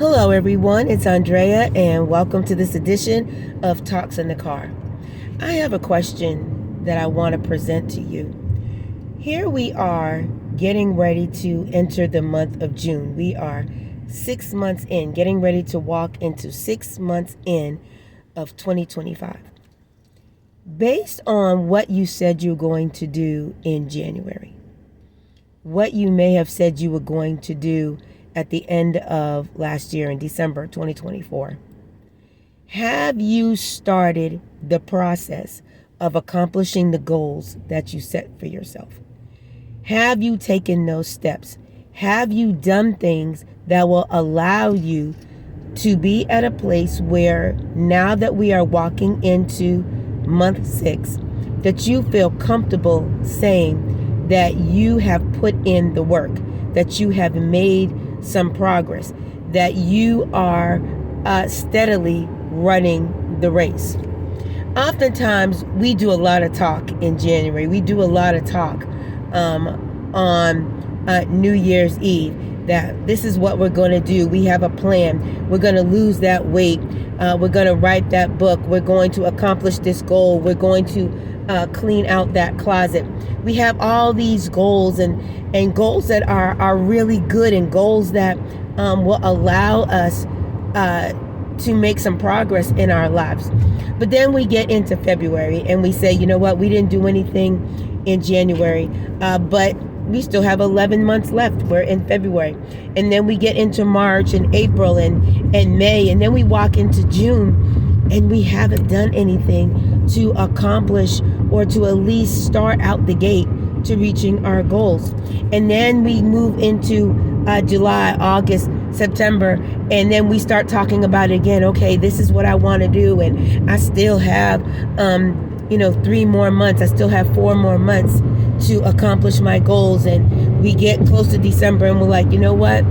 Hello, everyone. It's Andrea, and welcome to this edition of Talks in the Car. I have a question that I want to present to you. Here we are getting ready to enter the month of June. We are 6 months in, getting ready to walk into 6 months in of 2025. Based on what you said you're going to do in January, what you may have said you were going to do at the end of last year in December 2024, have you started the process of accomplishing the goals that you set for yourself? Have you taken those steps? Have you done things that will allow you to be at a place where now that we are walking into month 6, that you feel comfortable saying that you have put in the work, that you have made some progress, that you are steadily running the race? Oftentimes, we do a lot of talk in January. We do a lot of talk on New Year's Eve, that this is what we're going to do. We have a plan. We're going to lose that weight. We're going to write that book. We're going to accomplish this goal. We're going to clean out that closet. We have all these goals and goals that are really good, and goals that will allow us to make some progress in our lives. But then we get into February and we say, you know what, we didn't do anything in January, but we still have 11 months left. We're in February. And then we get into March and April and May, and then we walk into June, and we haven't done anything to accomplish or to at least start out the gate to reaching our goals. And then we move into July, August, September, and then we start talking about it again. Okay, this is what I want to do, and I still have 3 more months. I still have 4 more months to accomplish my goals. And we get close to December and we're like, you know what?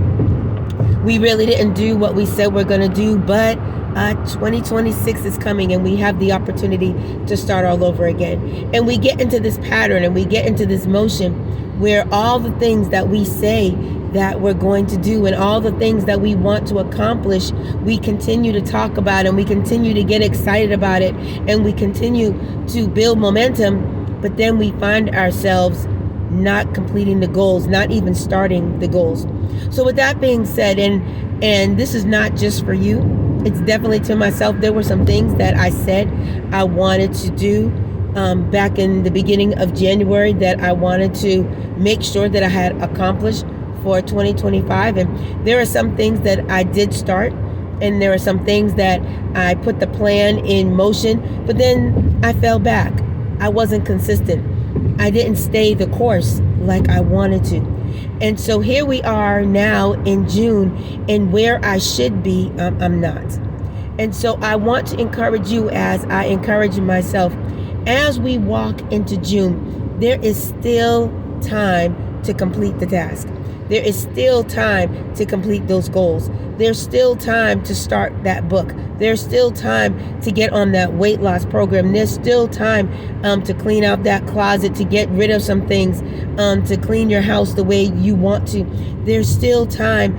We really didn't do what we said we're going to do, but 2026 is coming and we have the opportunity to start all over again. And we get into this pattern and we get into this motion where all the things that we say that we're going to do and all the things that we want to accomplish, we continue to talk about, and we continue to get excited about it, and we continue to build momentum. But then we find ourselves not completing the goals, not even starting the goals. So with that being said, and this is not just for you, it's definitely to myself. There were some things that I said I wanted to do back in the beginning of January that I wanted to make sure that I had accomplished for 2025. And there are some things that I did start, and there are some things that I put the plan in motion, but then I fell back. I wasn't consistent. I didn't stay the course like I wanted to. And so here we are now in June, and where I should be, I'm not. And so I want to encourage you, as I encourage myself, as we walk into June, there is still time to complete the task. There is still time to complete those goals. There's still time to start that book. There's still time to get on that weight loss program. There's still time to clean out that closet, to get rid of some things, to clean your house the way you want to. There's still time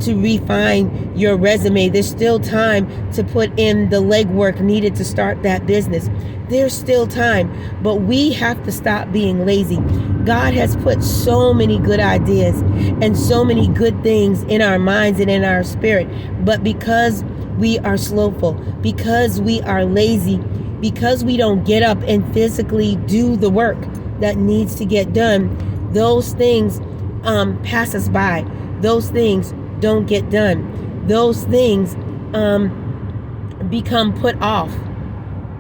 to refine your resume. There's still time to put in the legwork needed to start that business. There's still time, but we have to stop being lazy. God has put so many good ideas and so many good things in our minds and in our spirit, but because we are slowful, because we are lazy, because we don't get up and physically do the work that needs to get done, those things pass us by. Those things don't get done. Those things become put off.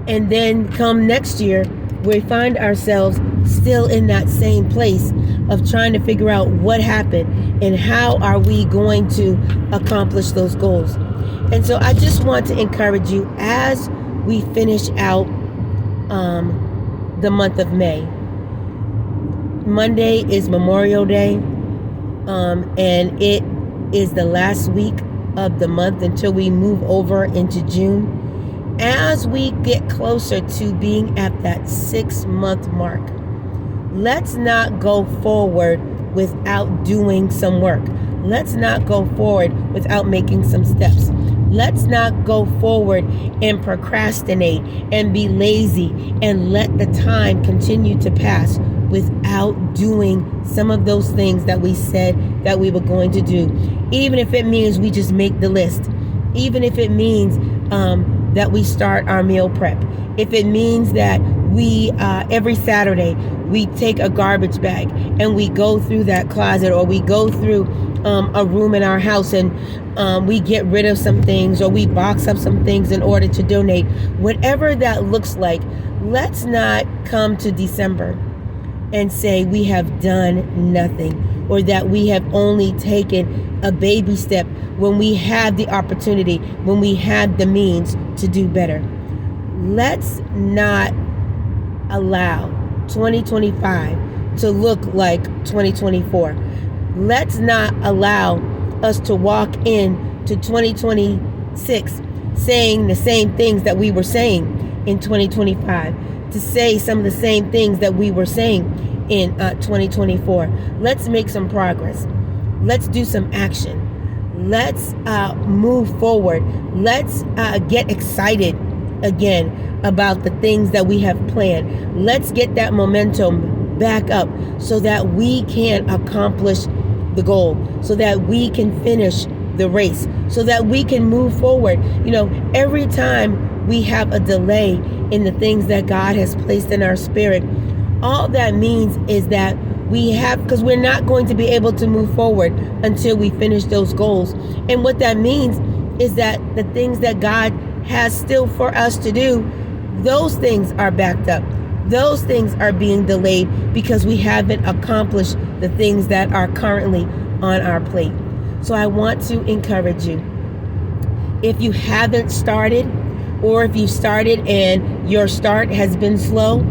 And then come next year, we find ourselves still in that same place of trying to figure out what happened and how are we going to accomplish those goals. And so I just want to encourage you as we finish out the month of May. Monday is Memorial Day, and it is the last week of the month until we move over into June. As we get closer to being at that 6-month mark, let's not go forward without doing some work. let's not go forward without making some steps. Let's not go forward and procrastinate and be lazy and let the time continue to pass without doing some of those things that we said that we were going to do. Even if it means we just make the list. Even if it means that we start our meal prep. If it means that we, every Saturday, we take a garbage bag and we go through that closet, or we go through a room in our house and we get rid of some things, or we box up some things in order to donate. Whatever that looks like, let's not come to December and say we have done nothing, or that we have only taken a baby step when we had the opportunity, when we had the means to do better. Let's not allow 2025 to look like 2024. Let's not allow us to walk into 2026 saying the same things that we were saying in 2025, to say some of the same things that we were saying in 2024. Let's make some progress. Let's do some action. Let's move forward. Let's get excited again about the things that we have planned. Let's get that momentum back up so that we can accomplish the goal, so that we can finish the race, so that we can move forward. Every time we have a delay in the things that God has placed in our spirit, all that means is that because we're not going to be able to move forward until we finish those goals. And what that means is that the things that God has still for us to do, those things are backed up. Those things are being delayed because we haven't accomplished the things that are currently on our plate. So I want to encourage you. If you haven't started, or if you started and your start has been slow,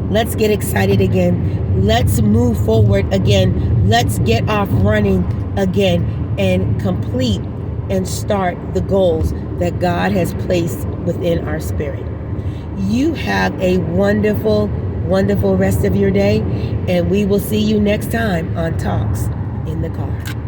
let's get excited again. Let's move forward again. Let's get off running again and complete and start the goals that God has placed within our spirit. You have a wonderful, wonderful rest of your day, and we will see you next time on Talks in the Car.